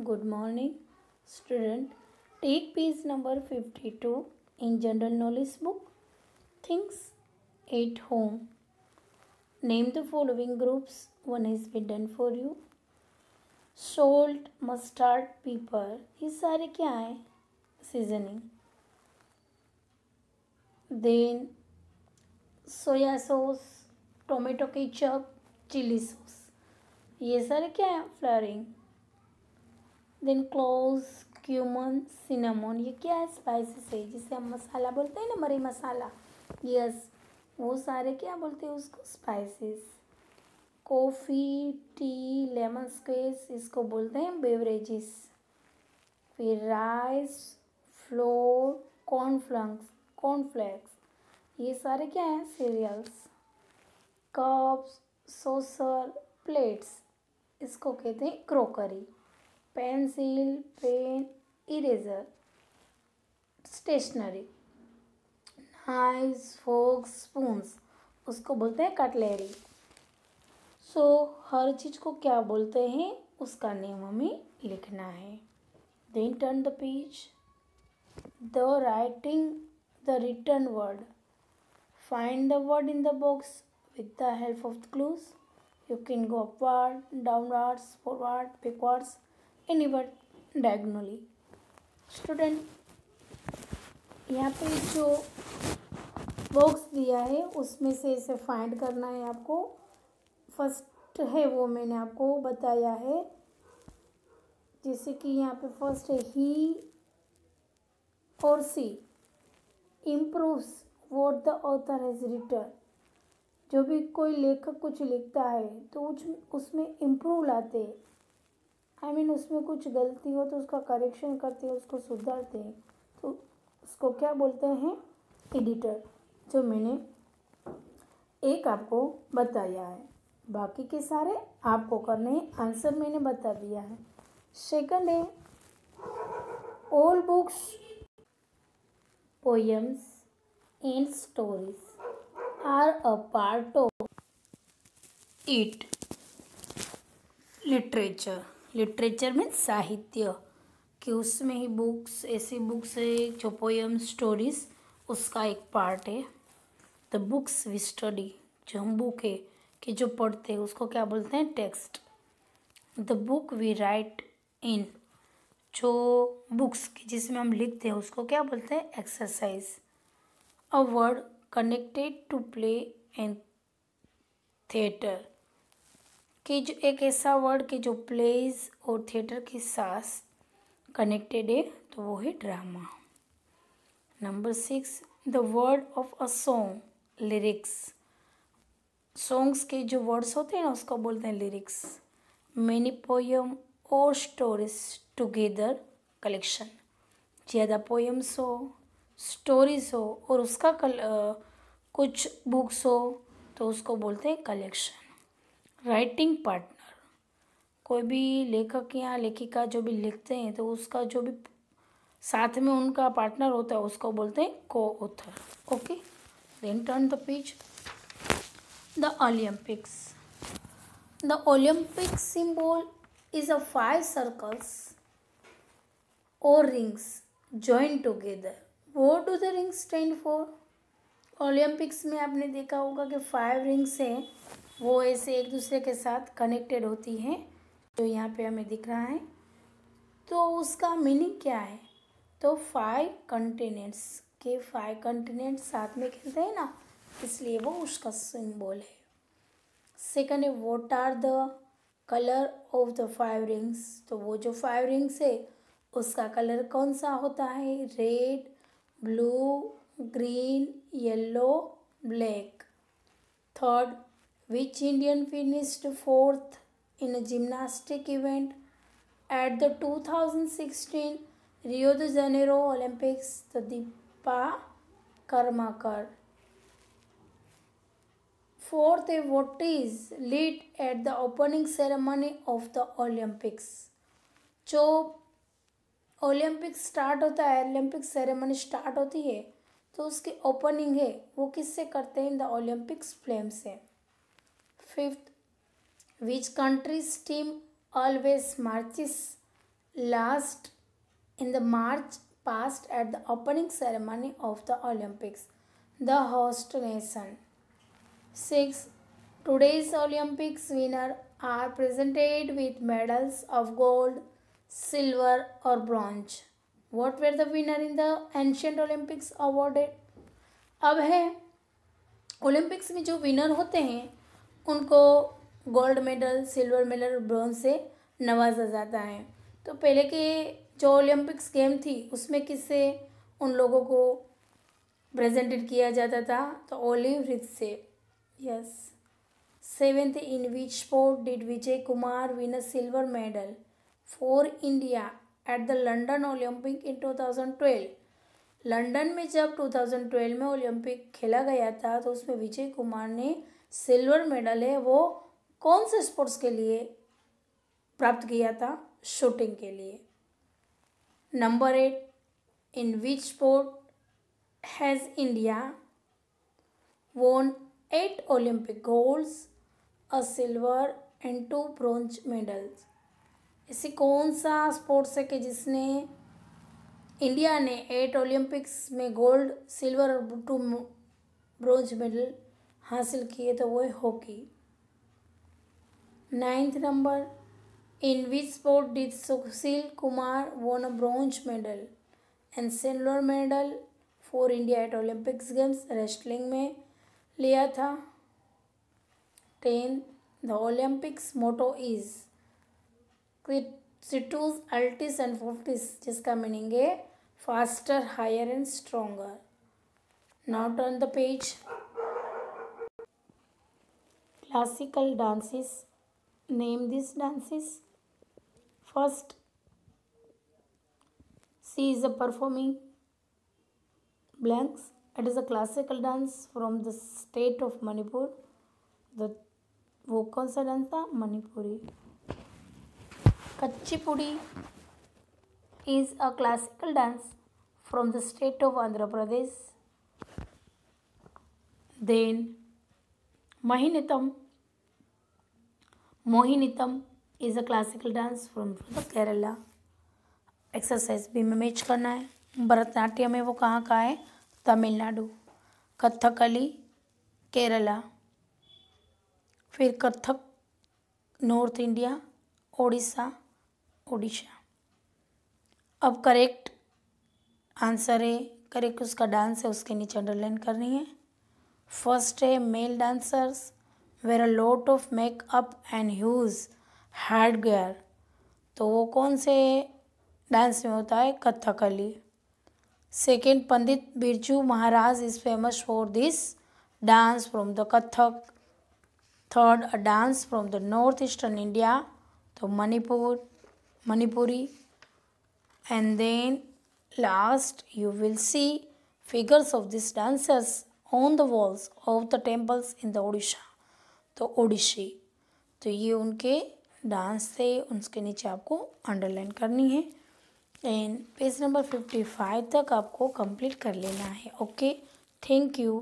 Good morning, student. Take page number 52 in General Knowledge book. Things at home. Name the following groups. One has been done for you. Salt, mustard, pepper. ये सारे क्या हैं? Seasoning. Then soya sauce, tomato ketchup, chili sauce. ये सारे क्या हैं? Flavoring. Then cloves, cumin, cinnamon. ये क्या है? स्पाइसेस है, जिसे हम मसाला बोलते हैं ना, मरी मसाला. यस, वो सारे क्या बोलते हैं उसको? स्पाइसेस. कॉफ़ी, टी, लेमन स्क्वेज, इसको बोलते हैं बेवरेजेस. फिर राइस, फ्लोर, कॉर्नफ्लेक्स, ये सारे क्या हैं? सीरियल्स. कप्स, सॉसर, प्लेट्स, इसको कहते हैं crockery. Pencil, pen, eraser, stationery. Knives, forks, spoons, उसको बोलते हैं कटलेरी. सो हर चीज़ को क्या बोलते हैं उसका नेम हमें लिखना है. Then turn the page. The writing the written word. Find the word in the box with the help of the clues. You can go upward, downwards, forward, backwards, anywhere diagonally. Student, यहाँ पे जो box दिया है उसमें से इसे find करना है आपको. फर्स्ट है वो मैंने आपको बताया है, जैसे कि यहाँ पे फर्स्ट है ही और सी improves what the author has written. जो भी कोई लेखक कुछ लिखता है तो उसमें इम्प्रूव लाते हैं. आई मीन उसमें कुछ गलती हो तो उसका करेक्शन करते हैं, उसको सुधारते हैं, तो उसको क्या बोलते हैं? एडिटर. जो मैंने एक आपको बताया है, बाकी के सारे आपको करने हैं. आंसर मैंने बता दिया है. सेकंड है all books, poems and stories are a part of it. Literature means साहित्य, कि उसमें ही बुक्स, ऐसी बुक्स है जो पोएम, स्टोरीज, उसका एक पार्ट है. द बुक्स वी स्टडी, जो हम बुक है कि जो पढ़ते हैं उसको क्या बोलते हैं? Text. The book we write in, जो बुक्स जिसमें हम लिखते हैं उसको क्या बोलते हैं? Exercise. A word connected to play and theatre, कि जो एक ऐसा वर्ड कि जो प्लेज और थिएटर के साथ कनेक्टेड है, तो वो है drama. Number 6, the word of a song, lyrics. Songs के जो वर्ड्स होते हैं ना उसको बोलते हैं लिरिक्स. मैनी पोएम और स्टोरीज टुगेदर, कलेक्शन. ज़्यादा पोएम्स हो, स्टोरीज हो और उसका कुछ बुक्स हो तो उसको बोलते हैं कलेक्शन. राइटिंग पार्टनर, कोई भी लेखक या लेखिका जो भी लिखते हैं तो उसका जो भी साथ में उनका पार्टनर होता है उसको बोलते हैं co-author. Okay, then turn the page. The Olympics. The Olympic symbol is a 5 circles और rings joined together. What do the rings stand for? Olympics में आपने देखा होगा कि 5 रिंग्स हैं, वो ऐसे एक दूसरे के साथ कनेक्टेड होती हैं, जो यहाँ पे हमें दिख रहा है. तो उसका मीनिंग क्या है? तो 5 कंटिनेंट्स के 5 कंटिनेंट्स साथ में खेलते हैं ना, इसलिए वो उसका सिंबल है. सेकंड है what are the colour of the 5 rings. तो वो जो 5 रिंग्स है उसका कलर कौन सा होता है? Red, blue, green, yellow, black. Third, which Indian finished 4th in a gymnastic event at the 2016 Rio de Janeiro Olympics. तो दीपा कर्माकर. फोर्थ है what is lid at the opening ceremony of the Olympics. जो Olympic start होता है, Olympic ceremony start होती है तो उसकी opening है वो किससे करते हैं? द ओलंपिक्स फ्लेम से. Fifth, which countries team always marches last in the march past at the opening ceremony of the Olympics, the host nation. 6. Today's Olympics winner are presented with medals of gold, silver or bronze. What were the winner in the ancient Olympics awarded? अब है Olympics में जो winner होते हैं उनको gold medal, silver medal और bronze से नवाजा जाता है। तो पहले के जो ओलंपिक्स गेम थी उसमें किससे उन लोगों को प्रेजेंटेड किया जाता था? तो ओलिव रिथ से। Yes. 7th, in which sport did Vijay Kumar win a silver medal for India at the London Olympic in 2012? London में जब 2012 में ओलंपिक खेला गया था तो उसमें विजय कुमार ने सिल्वर मेडल है वो कौन से स्पोर्ट्स के लिए प्राप्त किया था? शूटिंग के लिए। Number 8, in which sport has India won 8 Olympic golds, a silver and 2 bronze medals? ऐसी कौन सा स्पोर्ट्स है कि जिसने इंडिया ने 8 ओलंपिक्स में गोल्ड, सिल्वर और 2 ब्रोंज मेडल हासिल किए? तो वो है hockey. 9th number, in which sport did Sushil Kumar won a bronze medal and silver medal for India at Olympics games? Wrestling में लिया था। 10, द ओलंपिक्स मोटो इज क्विटिटूस, अल्टिस एंड फोर्टिस, जिसका मीनिंग है faster, higher and stronger. Now turn the page. Classical dances, name this dances. First, she is a performing blanks. It is a classical dance from the state of Manipur. वो कौन सा dance था? Manipuri. Kuchipudi is a classical dance from the state of Andhra Pradesh. Then Mohinittam is a classical dance from the Kerala. Exercise भी में match करना है। भरतनाट्यम में वो कहाँ का है? तमिलनाडु। कथकली केरला। फिर कथक नॉर्थ इंडिया, ओडिशा। अब करेक्ट आंसर है, करेक्ट उसका डांस है, उसके नीचे अंडरलाइन करनी है। फर्स्ट है male dancers wear a lot of makeup and use head gear. तो वो कौन से डांस में होता है? Kathakali. Second, Pandit Birju Maharaj is famous for this dance from the Kathak. Third, a dance from the north eastern India, तो Manipuri. And then last you will see figures of these dancers on the walls of the temples in the Odisha, तो ओडिशी। तो ये उनके dance थे, उसके नीचे आपको underline करनी है एंड पेज नंबर 55 तक आपको कंप्लीट कर लेना है। Okay, thank you.